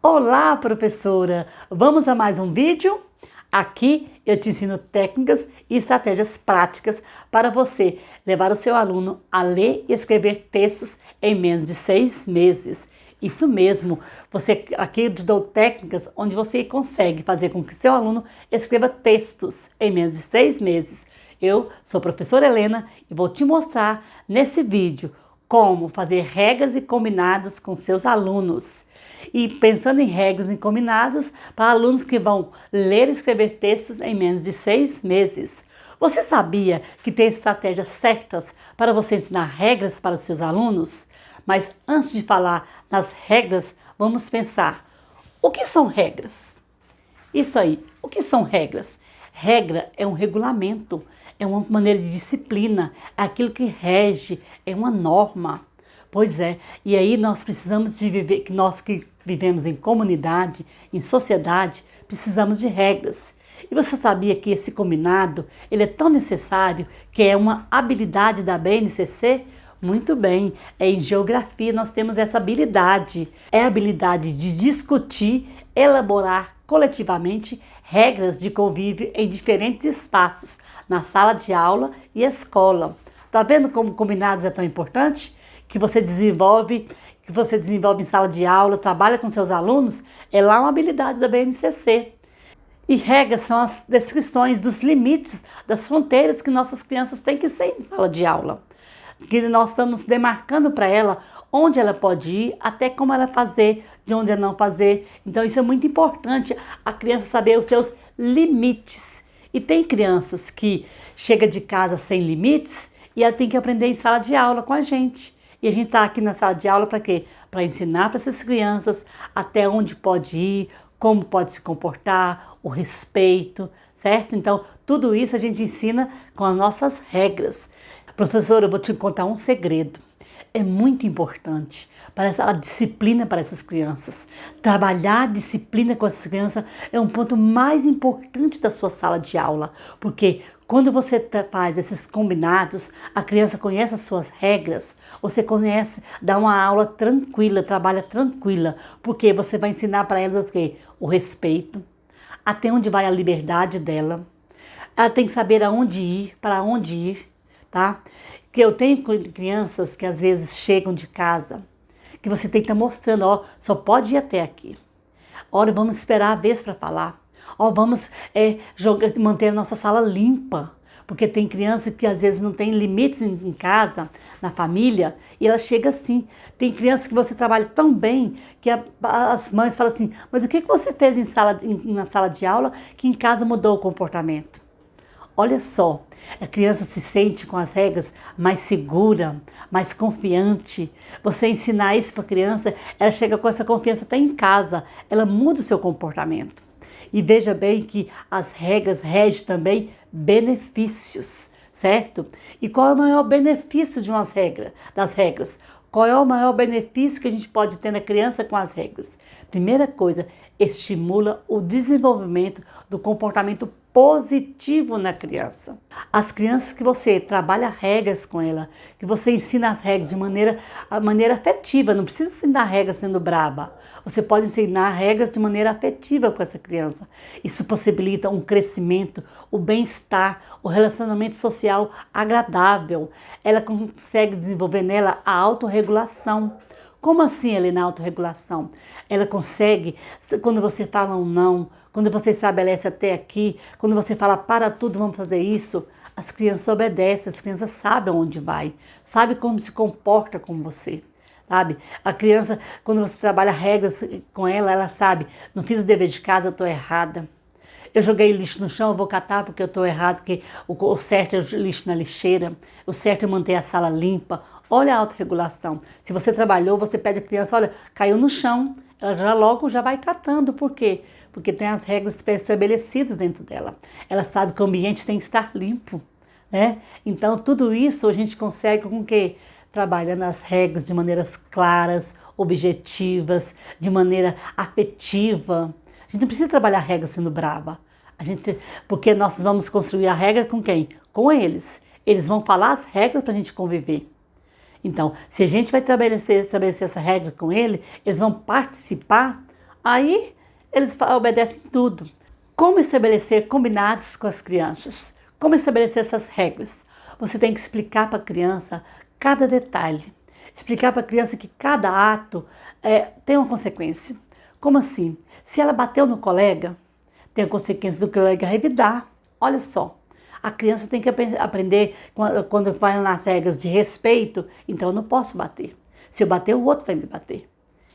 Olá, professora! Vamos a mais um vídeo? Aqui eu te ensino técnicas e estratégias práticas para você levar o seu aluno a ler e escrever textos em menos de 6 meses. Isso mesmo, aqui eu te dou técnicas onde você consegue fazer com que seu aluno escreva textos em menos de 6 meses. Eu sou a professora Helena e vou te mostrar nesse vídeo como fazer regras e combinados com seus alunos. E pensando em regras e combinados para alunos que vão ler e escrever textos em menos de 6 meses. Você sabia que tem estratégias certas para você ensinar regras para os seus alunos? Mas antes de falar nas regras, vamos pensar: o que são regras? Isso aí, o que são regras? Regra é um regulamento, é uma maneira de disciplina, é aquilo que rege, é uma norma. Pois é, e aí nós precisamos de viver, que nós que vivemos em comunidade, em sociedade, precisamos de regras. E você sabia que esse combinado, ele é tão necessário que é uma habilidade da BNCC? Muito bem, em geografia nós temos essa habilidade. É a habilidade de discutir, elaborar coletivamente regras de convívio em diferentes espaços, na sala de aula e escola. Tá vendo como combinados é tão importante? Que você desenvolve em sala de aula, trabalha com seus alunos, é lá uma habilidade da BNCC. E regras são as descrições dos limites, das fronteiras que nossas crianças têm que ser em sala de aula. Que nós estamos demarcando para ela onde ela pode ir, até como ela fazer, de onde ela não fazer. Então isso é muito importante, a criança saber os seus limites. E tem crianças que chegam de casa sem limites e ela tem que aprender em sala de aula com a gente. E a gente está aqui na sala de aula para quê? Para ensinar para essas crianças até onde pode ir, como pode se comportar, o respeito, certo? Então, tudo isso a gente ensina com as nossas regras. Professora, eu vou te contar um segredo. É muito importante para a disciplina para essas crianças. Trabalhar a disciplina com essas crianças é um ponto mais importante da sua sala de aula, porque quando você faz esses combinados, a criança conhece as suas regras, você conhece, dá uma aula tranquila, trabalha tranquila, porque você vai ensinar para ela o quê? O respeito, até onde vai a liberdade dela. Ela tem que saber aonde ir, para onde ir, tá? Que eu tenho crianças que às vezes chegam de casa, que você tem que estar mostrando, ó, só pode ir até aqui. Olha, vamos esperar a vez para falar. Ó, vamos manter a nossa sala limpa, porque tem criança que às vezes não tem limites em casa, na família, e ela chega assim. Tem criança que você trabalha tão bem que as mães falam assim: mas o que você fez na sala de aula que em casa mudou o comportamento? Olha só, a criança se sente com as regras mais segura, mais confiante. Você ensinar isso para a criança, ela chega com essa confiança até em casa, ela muda o seu comportamento. E veja bem que as regras regem também benefícios, certo? E qual é o maior benefício das regras? Qual é o maior benefício que a gente pode ter na criança com as regras? Primeira coisa, estimula o desenvolvimento do comportamento positivo na criança. As crianças que você trabalha regras com ela, que você ensina as regras de maneira afetiva, não precisa ensinar regras sendo braba. Você pode ensinar regras de maneira afetiva para essa criança. Isso possibilita um crescimento, o bem-estar, o relacionamento social agradável. Ela consegue desenvolver nela a autorregulação. Como assim, Helena, autorregulação? Ela consegue, quando você fala um não, quando você estabelece até aqui, quando você fala para tudo, vamos fazer isso, as crianças obedecem, as crianças sabem onde vai, sabem como se comporta com você, sabe? A criança, quando você trabalha regras com ela, ela sabe, não fiz o dever de casa, eu estou errada. Eu joguei lixo no chão, eu vou catar porque eu estou errado, porque o certo é o lixo na lixeira, o certo é manter a sala limpa. Olha a autorregulação. Se você trabalhou, você pede à criança, olha, caiu no chão, ela logo já vai catando. Por quê? Porque tem as regras pré-estabelecidas dentro dela. Ela sabe que o ambiente tem que estar limpo, né? Então, tudo isso a gente consegue com o quê? Trabalhando as regras de maneiras claras, objetivas, de maneira afetiva. A gente não precisa trabalhar regras sendo brava. Porque nós vamos construir a regra com quem? Com eles. Eles vão falar as regras para a gente conviver. Então, se a gente vai estabelecer essa regra com ele, eles vão participar, Aí eles obedecem tudo. Como estabelecer combinados com as crianças? Como estabelecer essas regras? Você tem que explicar para a criança cada detalhe. Explicar para a criança que cada ato tem uma consequência. Como assim? Se ela bateu no colega, tem a consequência do colega revidar. Olha só, a criança tem que aprender quando vai nas regras de respeito, então eu não posso bater. Se eu bater, o outro vai me bater.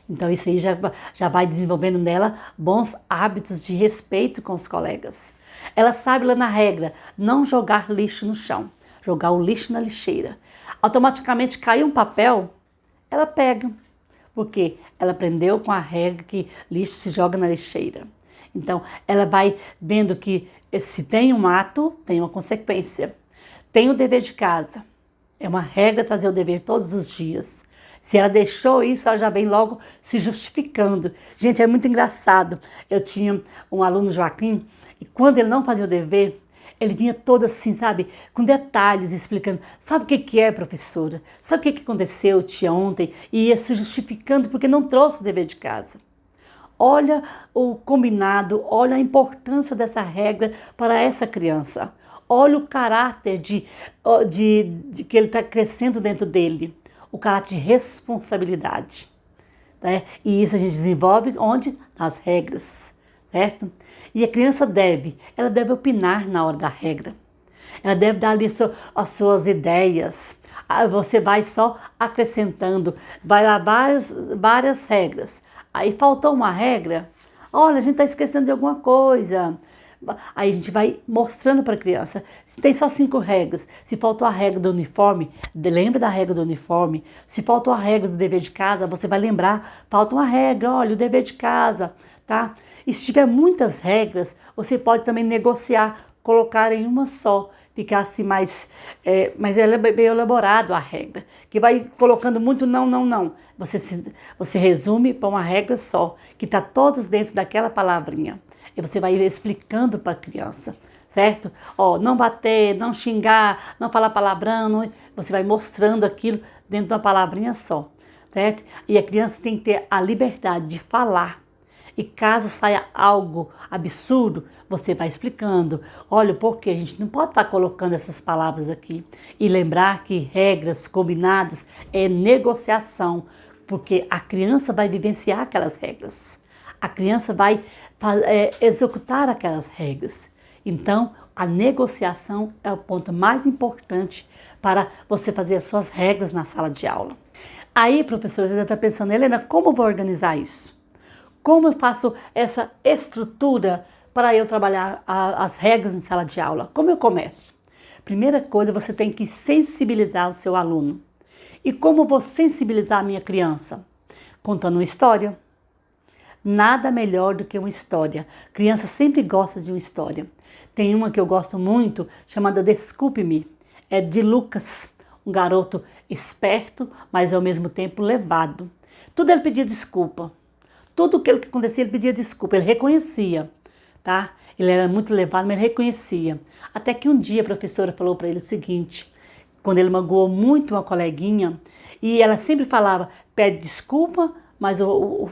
Então isso aí já vai desenvolvendo nela bons hábitos de respeito com os colegas. Ela sabe lá na regra, não jogar lixo no chão, jogar o lixo na lixeira. Automaticamente cai um papel, ela pega, porque ela aprendeu com a regra que lixo se joga na lixeira. Então ela vai vendo que se tem um ato, tem uma consequência. Tem o dever de casa, é uma regra trazer o dever todos os dias. Se ela deixou isso, ela já vem logo se justificando. Gente, é muito engraçado. Eu tinha um aluno, Joaquim, e quando ele não fazia o dever, ele vinha todo assim, sabe, com detalhes, explicando. Sabe o que é, professora? Sabe o que aconteceu, tia, ontem? E ia se justificando porque não trouxe o dever de casa. Olha o combinado, olha a importância dessa regra para essa criança. Olha o caráter de que ele está crescendo dentro dele. O caráter de responsabilidade, né? E isso a gente desenvolve onde? Nas regras, certo? E a criança ela deve opinar na hora da regra. Ela deve dar ali as suas ideias. Você vai só acrescentando, vai lá várias regras. Aí faltou uma regra, olha, a gente está esquecendo de alguma coisa. Aí a gente vai mostrando para a criança. Se tem só 5 regras, se faltou a regra do uniforme, lembra da regra do uniforme. Se faltou a regra do dever de casa, você vai lembrar, falta uma regra, olha, o dever de casa, tá? E se tiver muitas regras, você pode também negociar, colocar em uma só, ficar assim mais ela é bem elaborado a regra, que vai colocando muito não. Você resume para uma regra só, que está todos dentro daquela palavrinha. E você vai explicando para a criança, certo? Não bater, não xingar, não falar palavrão, você vai mostrando aquilo dentro de uma palavrinha só, certo? E a criança tem que ter a liberdade de falar. E caso saia algo absurdo, você vai explicando. Olha, porque a gente não pode estar colocando essas palavras aqui. E lembrar que regras, combinados, é negociação, porque a criança vai vivenciar aquelas regras. A criança vai executar aquelas regras. Então, a negociação é o ponto mais importante para você fazer as suas regras na sala de aula. Aí, professor, você está pensando, Helena, como eu vou organizar isso? Como eu faço essa estrutura para eu trabalhar as regras em sala de aula? Como eu começo? Primeira coisa, você tem que sensibilizar o seu aluno. E como vou sensibilizar a minha criança? Contando uma história. Nada melhor do que uma história. Criança sempre gosta de uma história. Tem uma que eu gosto muito, chamada Desculpe-me. É de Lucas, um garoto esperto, mas ao mesmo tempo levado. Tudo ele pedia desculpa. Tudo o que acontecia, ele pedia desculpa. Ele reconhecia, tá? Ele era muito levado, mas ele reconhecia. Até que um dia a professora falou para ele o seguinte, quando ele magoou muito uma coleguinha, e ela sempre falava, pede desculpa, mas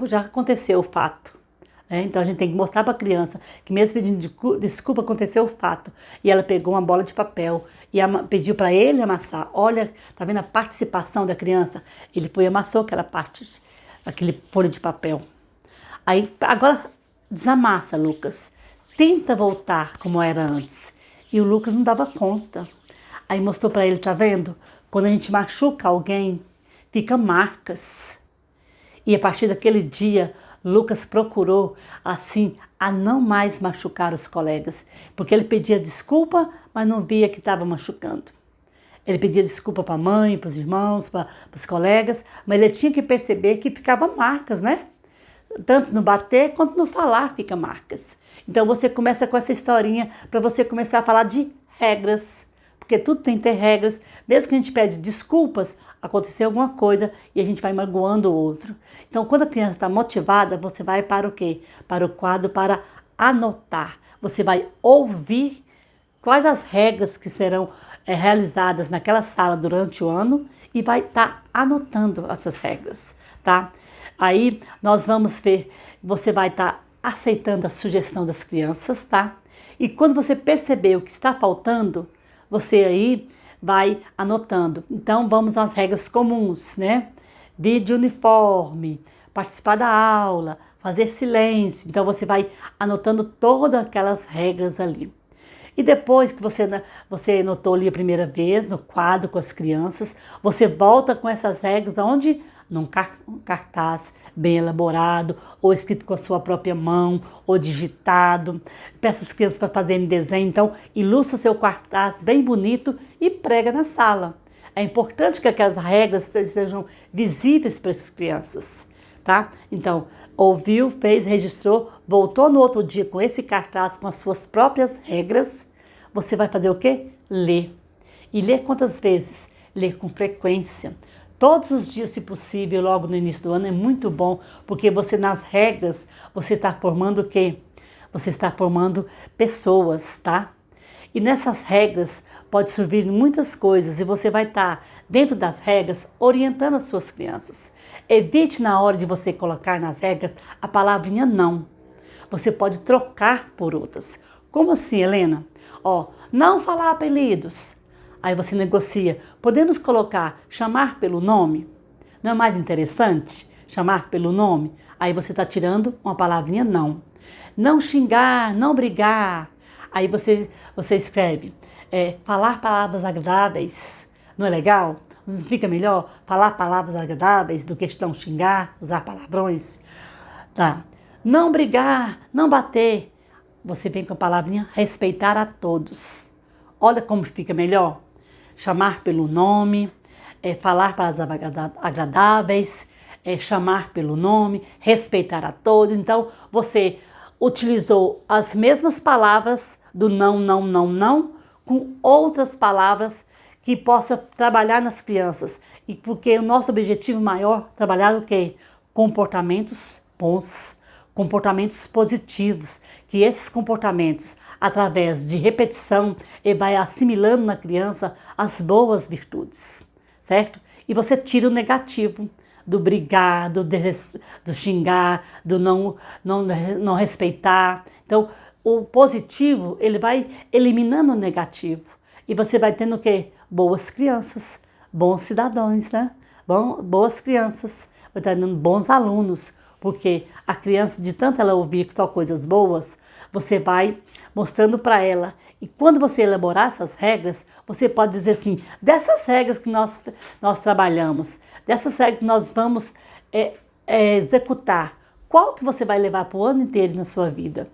já aconteceu o fato. Então a gente tem que mostrar para a criança que mesmo pedindo desculpa, aconteceu o fato. E ela pegou uma bola de papel e pediu para ele amassar. Olha, tá vendo a participação da criança? Ele foi e amassou aquela parte, aquele folha de papel. Aí, agora desamassa, Lucas. Tenta voltar como era antes. E o Lucas não dava conta. Aí mostrou para ele, tá vendo? Quando a gente machuca alguém, fica marcas. E a partir daquele dia, Lucas procurou, assim, a não mais machucar os colegas. Porque ele pedia desculpa, mas não via que estava machucando. Ele pedia desculpa para a mãe, para os irmãos, para os colegas, mas ele tinha que perceber que ficava marcas, né? Tanto no bater quanto no falar fica marcas. Então você começa com essa historinha para você começar a falar de regras. Porque tudo tem que ter regras. Mesmo que a gente pede desculpas, aconteceu alguma coisa e a gente vai magoando o outro. Então quando a criança está motivada, você vai para o quê? Para o quadro para anotar. Você vai ouvir quais as regras que serão realizadas naquela sala durante o ano e vai estar anotando essas regras, tá? Aí nós vamos ver você vai estar aceitando a sugestão das crianças, tá? E quando você perceber o que está faltando, você aí vai anotando. Então, vamos às regras comuns, né? Vídeo uniforme, participar da aula, fazer silêncio. Então, você vai anotando todas aquelas regras ali. E depois que você anotou ali a primeira vez, no quadro com as crianças, você volta com essas regras onde? Num cartaz bem elaborado, ou escrito com a sua própria mão, ou digitado. Peça as crianças para fazerem desenho, então ilustra seu cartaz bem bonito e prega na sala. É importante que aquelas regras sejam visíveis para as crianças, tá? Então, ouviu, fez, registrou, voltou no outro dia com esse cartaz, com as suas próprias regras, você vai fazer o quê? Ler. E ler quantas vezes? Ler com frequência. Todos os dias, se possível, logo no início do ano, é muito bom, porque você, nas regras, você está formando o quê? Você está formando pessoas, tá? E nessas regras pode surgir muitas coisas e você vai estar, dentro das regras, orientando as suas crianças. Evite, na hora de você colocar nas regras, a palavrinha não. Você pode trocar por outras. Como assim, Helena? Não falar apelidos. Aí você negocia. Podemos colocar chamar pelo nome? Não é mais interessante chamar pelo nome? Aí você está tirando uma palavrinha não. Não xingar, não brigar. Aí você escreve falar palavras agradáveis. Não é legal? Não fica melhor falar palavras agradáveis do que não xingar, usar palavrões? Tá. Não brigar, não bater. Você vem com a palavrinha respeitar a todos. Olha como fica melhor. Chamar pelo nome, falar palavras agradáveis, chamar pelo nome, respeitar a todos. Então, você utilizou as mesmas palavras do não, não, não, não, com outras palavras que possa trabalhar nas crianças. E porque o nosso objetivo maior é trabalhar o quê? Comportamentos bons, comportamentos positivos, que esses comportamentos, através de repetição, ele vai assimilando na criança as boas virtudes, certo? E você tira o negativo, do brigar, do xingar, do não respeitar. Então, o positivo, ele vai eliminando o negativo. E você vai tendo o quê? Boas crianças, bons cidadãos, né? Boas crianças, vai estar dando bons alunos. Porque a criança, de tanto ela ouvir só coisas boas, você vai mostrando para ela. E quando você elaborar essas regras, você pode dizer assim, dessas regras que nós trabalhamos, dessas regras que nós vamos executar, qual que você vai levar para o ano inteiro na sua vida?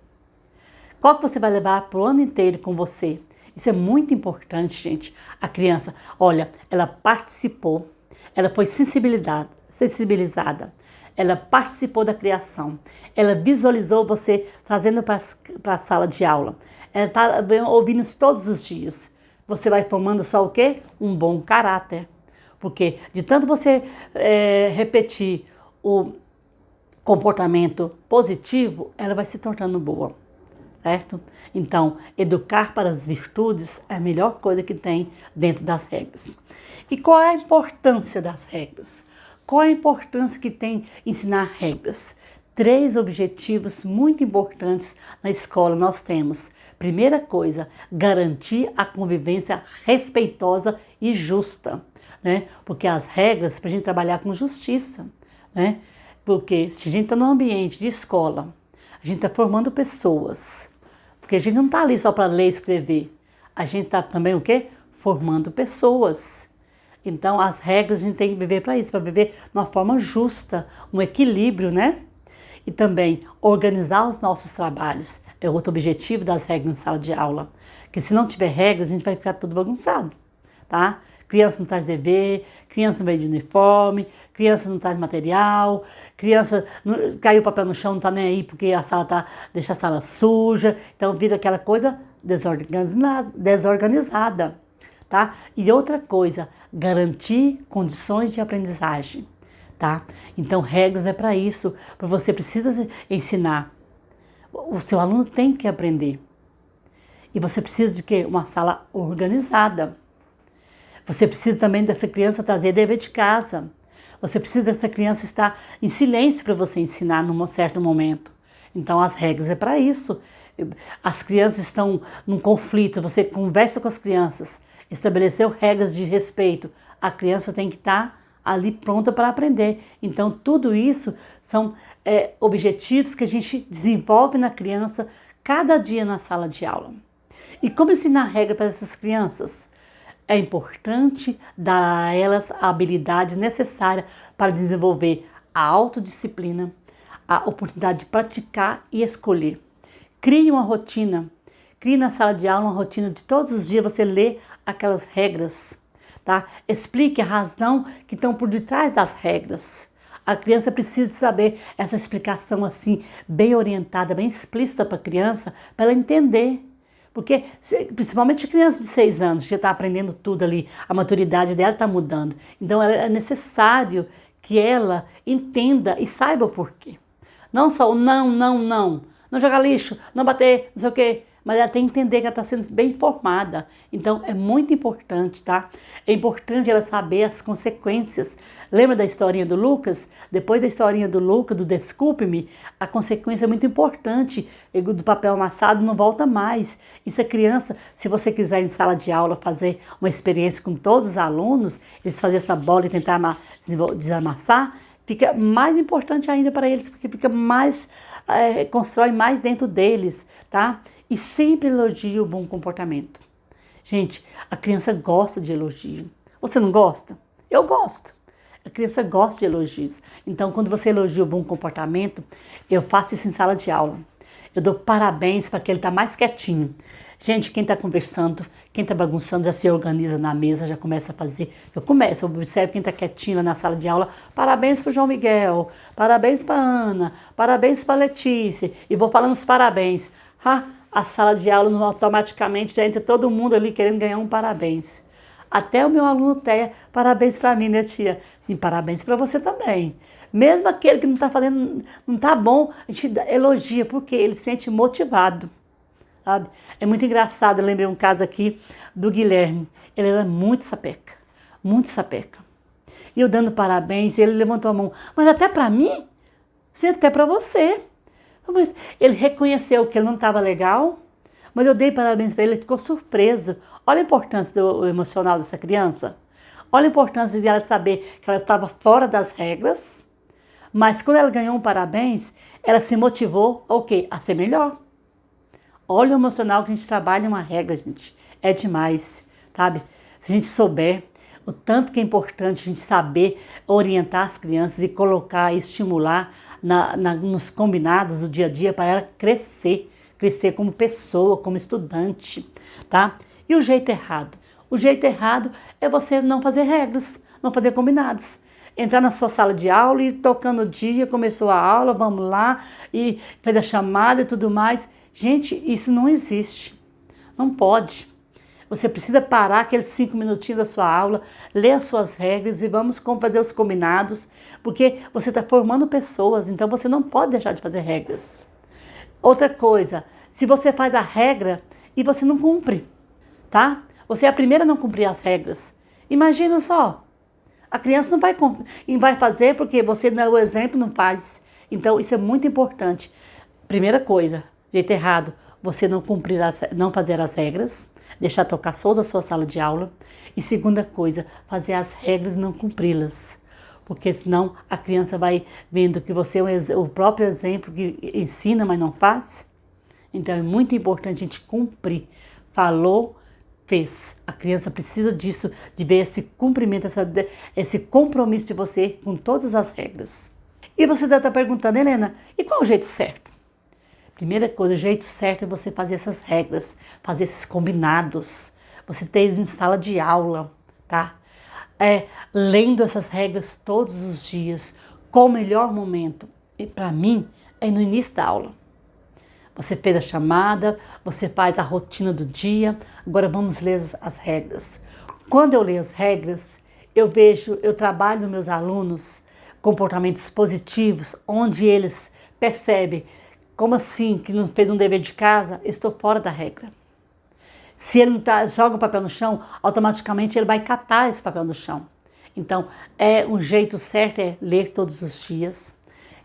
Qual que você vai levar para o ano inteiro com você? Isso é muito importante, gente. A criança, olha, ela participou, ela foi sensibilizada. Ela participou da criação, ela visualizou você trazendo para a sala de aula, ela está ouvindo isso todos os dias. Você vai formando só o quê? Um bom caráter. Porque de tanto você repetir o comportamento positivo, ela vai se tornando boa, certo? Então, educar para as virtudes é a melhor coisa que tem dentro das regras. E qual é a importância das regras? Qual a importância que tem ensinar regras? 3 objetivos muito importantes na escola nós temos. Primeira coisa, garantir a convivência respeitosa e justa, né? Porque as regras, para a gente trabalhar com justiça, né? Porque se a gente está num ambiente de escola, a gente está formando pessoas. Porque a gente não está ali só para ler e escrever. A gente está também o quê? Formando pessoas. Então, as regras a gente tem que viver para isso, para viver de uma forma justa, um equilíbrio, né? E também organizar os nossos trabalhos. É outro objetivo das regras na sala de aula. Porque se não tiver regras, a gente vai ficar tudo bagunçado, tá? Criança não traz dever, criança não veio de uniforme, criança não traz material, criança caiu o papel no chão, não tá nem aí porque a sala deixa a sala suja. Então, vira aquela coisa desorganizada. Tá? E outra coisa, garantir condições de aprendizagem, tá? Então, regras é para isso, porque você precisa ensinar. O seu aluno tem que aprender. E você precisa de quê? Uma sala organizada. Você precisa também dessa criança trazer dever de casa. Você precisa dessa criança estar em silêncio para você ensinar num certo momento. Então as regras é para isso. As crianças estão num conflito, você conversa com as crianças, estabeleceu regras de respeito. A criança tem que estar ali pronta para aprender. Então tudo isso são objetivos que a gente desenvolve na criança cada dia na sala de aula. E como ensinar regra para essas crianças? É importante dar a elas a habilidade necessária para desenvolver a autodisciplina, a oportunidade de praticar e escolher. Crie uma rotina, crie na sala de aula uma rotina de todos os dias você ler aquelas regras, tá? Explique a razão que estão por detrás das regras. A criança precisa saber essa explicação assim, bem orientada, bem explícita para a criança, para ela entender. Porque, principalmente a criança de 6 anos, que já está aprendendo tudo ali, a maturidade dela está mudando. Então, é necessário que ela entenda e saiba o porquê. Não só o não, não jogar lixo, não bater, não sei o quê. Mas ela tem que entender que ela está sendo bem informada. Então, é muito importante, tá? É importante ela saber as consequências. Lembra da historinha do Lucas? Depois da historinha do Lucas, do Desculpe-me, a consequência é muito importante. Do papel amassado não volta mais. Isso é criança, se você quiser em sala de aula fazer uma experiência com todos os alunos, eles fazerem essa bola e tentar desamassar, fica mais importante ainda para eles, porque fica mais, constrói mais dentro deles, tá? E sempre elogie o bom comportamento. Gente, a criança gosta de elogio. Você não gosta? Eu gosto. A criança gosta de elogios. Então, quando você elogia o bom comportamento, eu faço isso em sala de aula. Eu dou parabéns para que ele está mais quietinho. Gente, quem está conversando, quem está bagunçando, já se organiza na mesa, já começa a fazer. Eu observo quem está quietinho lá na sala de aula. Parabéns para o João Miguel, parabéns para a Ana, parabéns para a Letícia. E vou falando os parabéns. A sala de aula automaticamente já entra todo mundo ali querendo ganhar um parabéns. Até o meu aluno Teia, parabéns para mim, né, tia? Sim, parabéns para você também. Mesmo aquele que não está fazendo, não está bom, a gente elogia, porque ele se sente motivado. Sabe? É muito engraçado, eu lembrei um caso aqui do Guilherme. Ele era muito sapeca, muito sapeca. E eu dando parabéns, ele levantou a mão. Mas até para mim? Sim, até para você. Mas ele reconheceu que ele não estava legal, mas eu dei parabéns para ele, ele ficou surpreso. Olha a importância do emocional dessa criança. Olha a importância de ela saber que ela estava fora das regras, mas quando ela ganhou um parabéns, ela se motivou a quê? A ser melhor. Olha o emocional que a gente trabalha em uma regra, gente. É demais, sabe? Se a gente souber o tanto que é importante a gente saber orientar as crianças e colocar, estimular nos combinados do dia a dia para ela crescer como pessoa, como estudante, tá? E o jeito errado? O jeito errado é você não fazer regras, não fazer combinados. Entrar na sua sala de aula e tocando o dia, começou a aula, vamos lá, e fez a chamada e tudo mais. Gente, isso não existe. Não pode. Você precisa parar aqueles 5 minutinhos da sua aula, ler as suas regras e vamos fazer os combinados, porque você está formando pessoas, então você não pode deixar de fazer regras. Outra coisa, se você faz a regra e você não cumpre, tá? Você é a primeira a não cumprir as regras. Imagina só, a criança não vai fazer porque você não é o exemplo, não faz. Então isso é muito importante. Primeira coisa, jeito errado, você não fazer as regras, deixar tocar só a sua sala de aula. E segunda coisa, fazer as regras e não cumpri-las. Porque senão a criança vai vendo que você é o próprio exemplo que ensina, mas não faz. Então é muito importante a gente cumprir. Falou, fez. A criança precisa disso, de ver esse cumprimento, esse compromisso de você com todas as regras. E você deve estar perguntando, Helena, e qual é o jeito certo? Primeira coisa, o jeito certo é você fazer essas regras, fazer esses combinados. Você ter em sala de aula, tá? Lendo essas regras todos os dias, qual o melhor momento? E para mim, é no início da aula. Você fez a chamada, você faz a rotina do dia, agora vamos ler as regras. Quando eu leio as regras, eu trabalho nos meus alunos comportamentos positivos, onde eles percebem, como assim, que não fez um dever de casa, eu estou fora da regra. Se ele não joga o papel no chão, automaticamente ele vai catar esse papel no chão. Então, um jeito certo é ler todos os dias,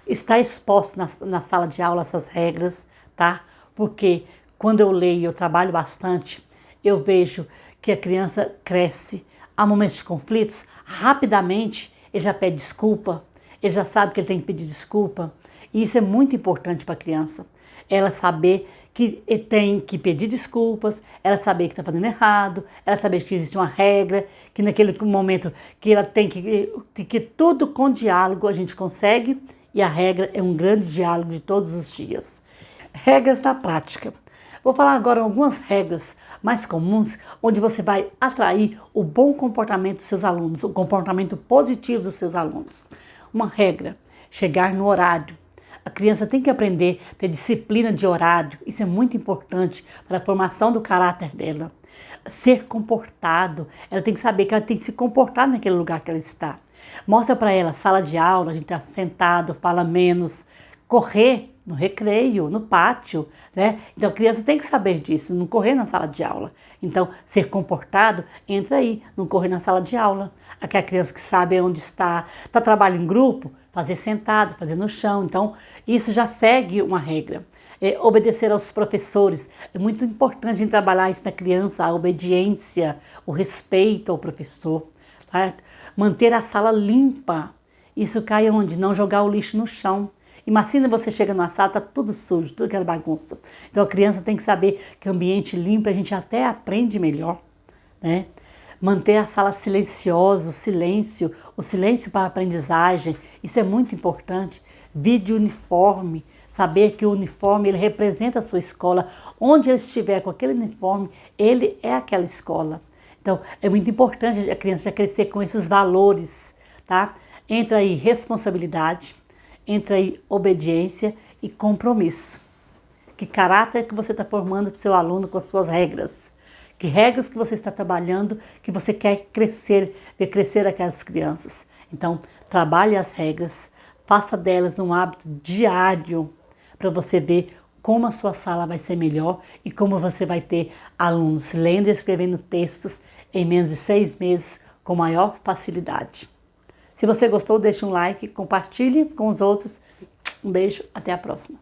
estar exposto na sala de aula essas regras, tá? Porque quando eu leio, eu trabalho bastante, eu vejo que a criança cresce. Há momentos de conflitos, rapidamente ele já pede desculpa, ele já sabe que ele tem que pedir desculpa. E isso é muito importante para a criança. Ela saber que tem que pedir desculpas, ela saber que está fazendo errado, ela saber que existe uma regra, que naquele momento que ela tem que tudo com diálogo a gente consegue, e a regra é um grande diálogo de todos os dias. Regras na prática. Vou falar agora algumas regras mais comuns, onde você vai atrair o bom comportamento dos seus alunos, o comportamento positivo dos seus alunos. Uma regra: chegar no horário. A criança tem que aprender a ter disciplina de horário, isso é muito importante para a formação do caráter dela. Ser comportado, ela tem que saber que ela tem que se comportar naquele lugar que ela está. Mostra para ela, sala de aula, a gente está sentado, fala menos, correr no recreio, no pátio, né? Então a criança tem que saber disso, não correr na sala de aula. Então, ser comportado, entra aí, não correr na sala de aula. Aquela criança que sabe onde está trabalhando em grupo, fazer sentado, fazer no chão. Então, isso já segue uma regra. Obedecer aos professores. É muito importante a gente trabalhar isso na criança, a obediência, o respeito ao professor. Tá? Manter a sala limpa. Isso cai onde? Não jogar o lixo no chão. Imagina você chega numa sala, tá tudo sujo, tudo aquela bagunça. Então a criança tem que saber que ambiente limpo a gente até aprende melhor, né? Manter a sala silenciosa, o silêncio para a aprendizagem, isso é muito importante. Vídeo uniforme, saber que o uniforme ele representa a sua escola. Onde ele estiver com aquele uniforme, ele é aquela escola. Então é muito importante a criança já crescer com esses valores, tá? Entra aí responsabilidade, entra aí obediência e compromisso. Que caráter que você está formando para o seu aluno com as suas regras? Que regras que você está trabalhando que você quer crescer, ver crescer aquelas crianças? Então, trabalhe as regras, faça delas um hábito diário para você ver como a sua sala vai ser melhor e como você vai ter alunos lendo e escrevendo textos em menos de 6 meses com maior facilidade. Se você gostou, deixe um like, compartilhe com os outros. Um beijo, até a próxima.